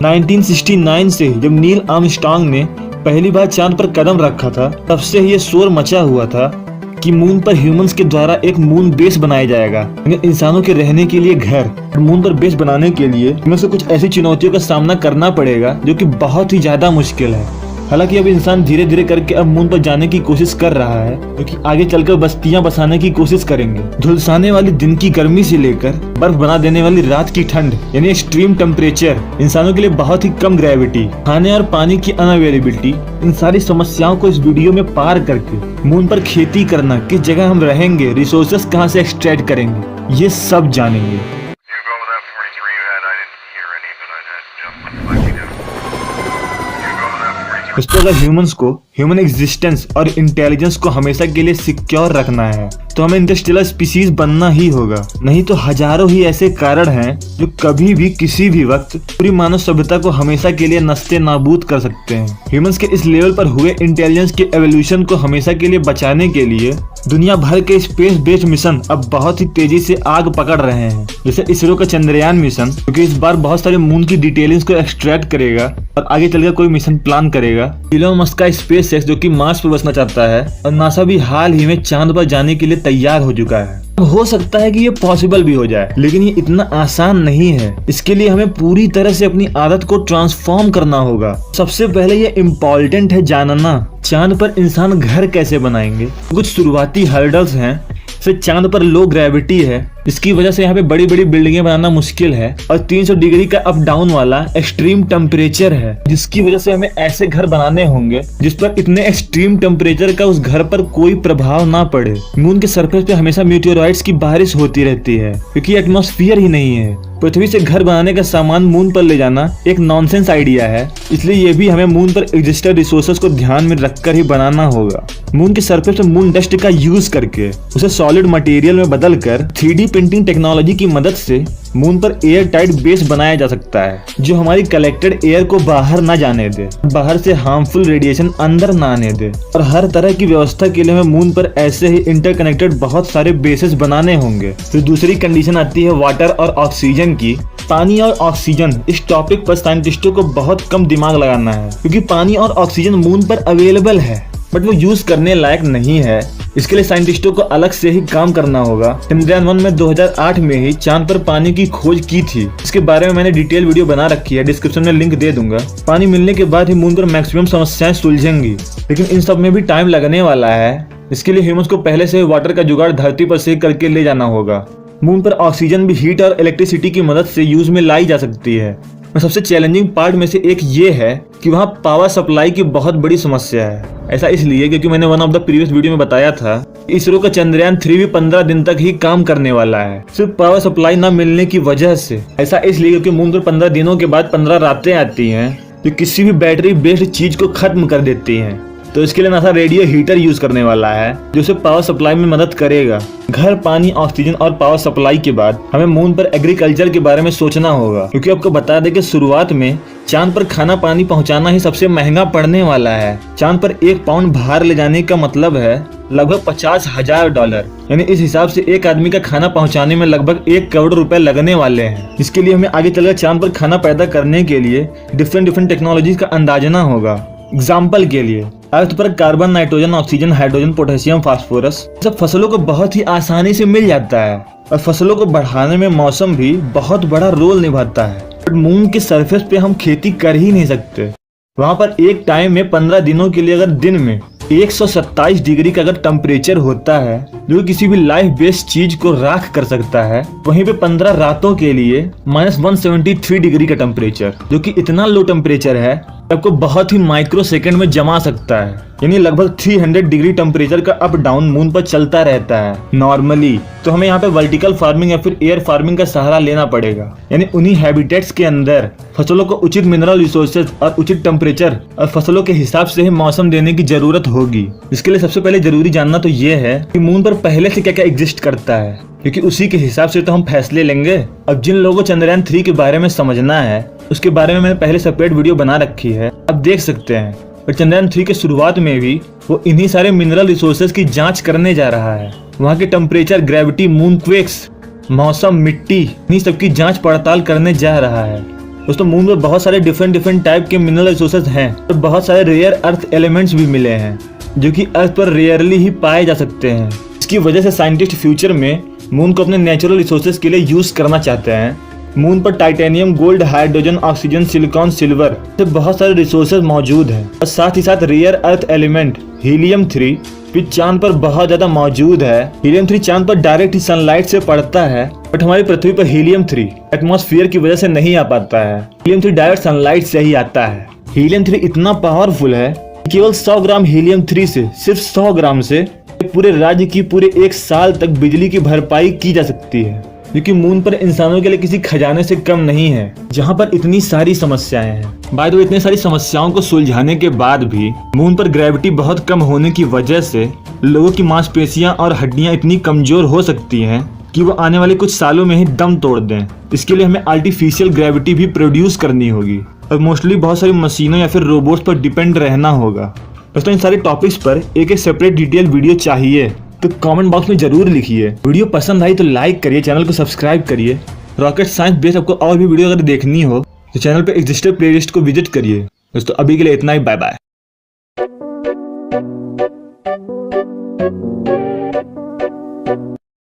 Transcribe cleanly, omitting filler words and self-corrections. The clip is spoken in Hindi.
1969 से जब नील आर्मस्ट्रांग ने पहली बार चांद पर कदम रखा था, तब से ये शोर मचा हुआ था कि मून पर ह्यूमंस के द्वारा एक मून बेस बनाया जाएगा, इंसानों के रहने के लिए घर। मून पर बेस बनाने के लिए ह्यूमंस को कुछ ऐसी चुनौतियों का सामना करना पड़ेगा जो कि बहुत ही ज्यादा मुश्किल है। हालांकि अब इंसान धीरे धीरे करके अब मून पर जाने की कोशिश कर रहा है, क्योंकि आगे चलकर बस्तियां बसाने की कोशिश करेंगे। झुलसाने वाली दिन की गर्मी से लेकर बर्फ बना देने वाली रात की ठंड यानी एक्सट्रीम टेम्परेचर, इंसानों के लिए बहुत ही कम ग्रेविटी, खाने और पानी की अनअवेलेबिलिटी, इन सारी समस्याओं को इस वीडियो में पार करके मून पर खेती करना, किस जगह हम रहेंगे, रिसोर्सेस कहाँ से एक्सट्रैक्ट करेंगे, ये सब जानेंगे। दोस्तों, अगर ह्यूमंस को ह्यूमन एग्जिस्टेंस और इंटेलिजेंस को हमेशा के लिए सिक्योर रखना है तो हमें इंटरस्टेलर स्पीसीज बनना ही होगा। नहीं तो हजारों ही ऐसे कारण हैं जो कभी भी किसी भी वक्त पूरी मानव सभ्यता को हमेशा के लिए नस्ते नाबूद कर सकते हैं। ह्यूमंस के इस लेवल पर हुए इंटेलिजेंस के एवोल्यूशन को हमेशा के लिए बचाने के लिए दुनिया भर के स्पेस बेस्ड मिशन अब बहुत ही तेजी से आग पकड़ रहे हैं। जैसे इसरो का चंद्रयान मिशन, क्योंकि इस बार बहुत सारे मून की डिटेलिंग्स को एक्सट्रैक्ट करेगा और आगे चलकर कोई मिशन प्लान करेगा। इलोन मस्क का स्पेसएक्स जो कि मार्स पर बसना चाहता है, और नासा भी हाल ही में चांद पर जाने के लिए तैयार हो चुका है। हो सकता है कि ये पॉसिबल भी हो जाए, लेकिन ये इतना आसान नहीं है। इसके लिए हमें पूरी तरह से अपनी आदत को ट्रांसफॉर्म करना होगा। सबसे पहले ये इम्पोर्टेंट है जानना, चांद पर इंसान घर कैसे बनाएंगे। कुछ शुरुआती हर्डल्स हैं। फिर चांद पर लो ग्रेविटी है, इसकी वजह से यहाँ पे बड़ी बड़ी बिल्डिंगें बनाना मुश्किल है, और 300 डिग्री का अप डाउन वाला एक्सट्रीम टेम्परेचर है, जिसकी वजह से हमें ऐसे घर बनाने होंगे जिस पर इतने एक्सट्रीम टेम्परेचर का उस घर पर कोई प्रभाव ना पड़े। मून के सरफेस पे हमेशा मीटियोराइट्स की बारिश होती रहती है, क्योंकि एटमॉस्फेयर ही नहीं है। पृथ्वी से घर बनाने का सामान मून पर ले जाना एक नॉनसेंस आइडिया है, इसलिए ये भी हमें मून पर एग्जिस्टेड रिसोर्सेज को ध्यान में रखकर ही बनाना होगा। मून के सरफेस पे मून डस्ट का यूज करके उसे सॉलिड मटेरियल में बदलकर 3D प्रिंटिंग टेक्नोलॉजी की मदद से मून पर एयर टाइट बेस बनाया जा सकता है, जो हमारी कलेक्टेड एयर को बाहर ना जाने दे, बाहर से हार्मफुल रेडिएशन अंदर ना आने दे। और हर तरह की व्यवस्था के लिए हमें मून पर ऐसे ही इंटरकनेक्टेड बहुत सारे बेसेस बनाने होंगे। फिर दूसरी कंडीशन आती है वाटर और ऑक्सीजन की। पानी और ऑक्सीजन, इस टॉपिक पर साइंटिस्टों को बहुत कम दिमाग लगाना है, क्योंकि पानी और ऑक्सीजन मून पर अवेलेबल है, बट वो यूज करने लायक नहीं है। इसके लिए साइंटिस्टों को अलग से ही काम करना होगा। चंद्रयान-1 में 2008 में ही चांद पर पानी की खोज की थी। इसके बारे में मैंने डिटेल वीडियो बना रखी है, डिस्क्रिप्शन में लिंक दे दूंगा। पानी मिलने के बाद ही मून पर मैक्सिमम समस्याएं सुलझेंगी, लेकिन इन सब में भी टाइम लगने वाला है। इसके लिए ह्यूमंस को पहले से वाटर का जुगाड़ धरती पर से करके ले जाना होगा। मून पर ऑक्सीजन भी हीट और इलेक्ट्रिसिटी की मदद से यूज में लाई जा सकती है। सबसे चैलेंजिंग पार्ट में से एक ये है कि वहाँ पावर सप्लाई की बहुत बड़ी समस्या है। ऐसा इसलिए क्योंकि मैंने one of the previous video में बताया था, इसरो का चंद्रयान-3 भी 15 दिन तक ही काम करने वाला है, सिर्फ पावर सप्लाई ना मिलने की वजह से। ऐसा इसलिए क्योंकि मून पर 15 दिनों के बाद 15 रातें आती हैं, जो किसी भी बैटरी बेस्ड चीज को खत्म कर देती हैं। तो इसके लिए नासा रेडियो हीटर यूज करने वाला है, जो उसे पावर सप्लाई में मदद करेगा। घर, पानी, ऑक्सीजन और पावर सप्लाई के बाद हमें मून पर एग्रीकल्चर के बारे में सोचना होगा, क्योंकि आपको बता दें कि शुरुआत में चांद पर खाना पानी पहुंचाना ही सबसे महंगा पड़ने वाला है। चांद पर 1 पाउंड भार ले जाने का मतलब है लगभग $50,000, यानी इस हिसाब से एक आदमी का खाना पहुंचाने में लगभग 1 करोड़ रुपए लगने वाले हैं। इसके लिए हमें आगे चलकर चांद पर खाना पैदा करने के लिए डिफरेंट टेक्नोलॉजीज का अंदाजना होगा। एग्जाम्पल के लिए अर्थ पर carbon, nitrogen, oxygen, hydrogen, potassium, phosphorus सब फसलों को बहुत ही आसानी से मिल जाता है, और फसलों को बढ़ाने में मौसम भी बहुत बड़ा रोल निभाता है। बट मून के सरफेस पे हम खेती कर ही नहीं सकते। वहाँ पर एक टाइम में 15 दिनों के लिए अगर दिन में 127 डिग्री का अगर टेम्परेचर होता है, जो किसी भी लाइफ बेस्ड चीज को राख कर सकता है, वहीं पे 15 रातों के लिए -173 डिग्री का टेम्परेचर, जो कि इतना लो टेम्परेचर है आपको बहुत ही माइक्रो सेकंड में जमा सकता है। यानी लगभग 300 डिग्री टेम्परेचर का अप डाउन मून पर चलता रहता है नॉर्मली। तो हमें यहाँ पे वर्टिकल फार्मिंग या फिर एयर फार्मिंग का सहारा लेना पड़ेगा, यानी उन्हीं हैबिटेट्स के अंदर फसलों को उचित मिनरल रिसोर्सेज और उचित टेम्परेचर और फसलों के हिसाब से ही मौसम देने की जरूरत होगी। इसके लिए सबसे पहले जरूरी जानना तो ये है कि मून पर पहले से क्या क्या एग्जिस्ट करता है, क्योंकि उसी के हिसाब से तो हम फैसले लेंगे। अब जिन लोगों को चंद्रयान-3 के बारे में समझना है, उसके बारे में मैंने पहले सेपरेट वीडियो बना रखी है, आप देख सकते हैं। और चंद्रयान-3 के शुरुआत में भी वो इन्हीं सारे मिनरल रिसोर्सेज की जांच करने जा रहा है। वहाँ के टेम्परेचर, ग्रेविटी, मून क्वेक्स, मौसम, मिट्टी, इन्हीं सब की जांच पड़ताल करने जा रहा है। दोस्तों मून पर बहुत सारे डिफरेंट टाइप के मिनरल रिसोर्सेज हैं और बहुत सारे रेयर अर्थ एलिमेंट्स भी मिले हैं जो कि अर्थ पर रेयरली ही पाए जा सकते हैं। इसकी वजह से साइंटिस्ट फ्यूचर में मून को अपने नेचुरल रिसोर्सेज के लिए यूज करना चाहते हैं। मून पर titanium, gold, hydrogen, oxygen, silicon, silver से बहुत सारे रिसोर्सेज मौजूद हैं और साथ ही साथ रेयर अर्थ एलिमेंट हीलियम 3 भी चांद पर बहुत ज्यादा मौजूद है। हीलियम 3 चांद पर डायरेक्ट सनलाइट से पड़ता है, बट हमारी पृथ्वी पर हीलियम 3 एटमॉस्फेयर की वजह से नहीं आ पाता है। हीलियम 3 डायरेक्ट सनलाइट से ही आता है। हीलियम 3 इतना पावरफुल है कि केवल 100 ग्राम हीलियम 3 से, सिर्फ 100 ग्राम से पूरे राज्य की पूरे 1 साल तक बिजली की भरपाई की जा सकती है, जो कि मून पर इंसानों के लिए किसी खजाने से कम नहीं है, जहां पर इतनी सारी समस्याएं हैं। बाय द वे, इतने सारी समस्याओं को सुलझाने के बाद भी मून पर ग्रेविटी बहुत कम होने की वजह से लोगों की मांसपेशियां और हड्डियां इतनी कमजोर हो सकती हैं कि वो आने वाले कुछ सालों में ही दम तोड़ दें। इसके लिए हमें आर्टिफिशियल ग्रेविटी भी प्रोड्यूस करनी होगी और मोस्टली बहुत सारी मशीनों या फिर रोबोट्स पर डिपेंड रहना होगा। दोस्तों इन सारे टॉपिक्स पर एक सेपरेट डिटेल वीडियो चाहिए तो कमेंट बॉक्स में जरूर लिखिए। वीडियो पसंद आई तो लाइक करिए, चैनल को सब्सक्राइब करिए। रॉकेट साइंस बेस्ड आपको और भी वीडियो अगर देखनी हो तो चैनल पे एग्जिस्टर प्लेलिस्ट को विजिट करिए। दोस्तों अभी के लिए इतना ही, बाय बाय।